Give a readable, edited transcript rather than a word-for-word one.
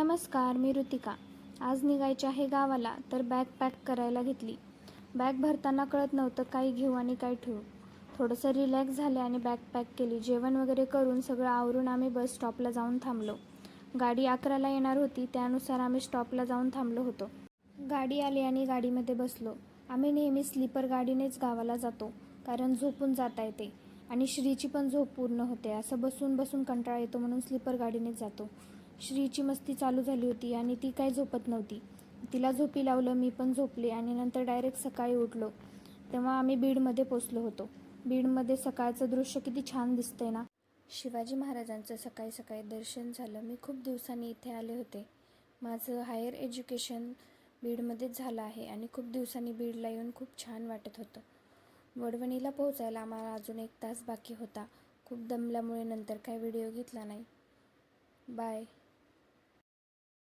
नमस्कार, मी ऋतिका. आज निघायचे आहे गावाला, तर बॅग पॅक करायला घेतली. बॅग भरताना कळत नव्हतं काय घेऊ आणि काय ठेवू. थोडंसं रिलॅक्स झाले आणि बॅग पॅक केली. जेवण वगैरे करून सगळं आवरून आम्ही बस स्टॉपला जाऊन थांबलो. गाडी 11ला येणार होती, त्यानुसार आम्ही स्टॉपला जाऊन थांबलो होतो. गाडी आली आणि गाडीमध्ये बसलो. आम्ही नेहमी स्लीपर गाडीनेच गावाला जातो, कारण झोपून जाता येते आणि श्रीची पण झोप पूर्ण होते. असं बसून बसून कंटाळा येतो म्हणून स्लीपर गाडीनेच जातो. श्रीची मस्ती चालू झाली होती आणि ती काही झोपत नव्हती. तिला झोपी लावलं, मी पण झोपले आणि नंतर डायरेक्ट सकाळी उठलो. तेव्हा आम्ही बीडमध्ये पोचलो होतो. बीडमध्ये सकाळचं दृश्य किती छान दिसतंय ना. शिवाजी महाराजांचं सकाळी सकाळी दर्शन झालं. मी खूप दिवसांनी इथे आले होते. माझं हायर एज्युकेशन बीडमध्येच झालं आहे आणि खूप दिवसांनी बीडला येऊन खूप छान वाटत होतं. वडवणीला पोहोचायला आम्हाला अजून 1 तास बाकी होता. खूप दमल्यामुळे नंतर काही व्हिडिओ घेतला नाही. बाय.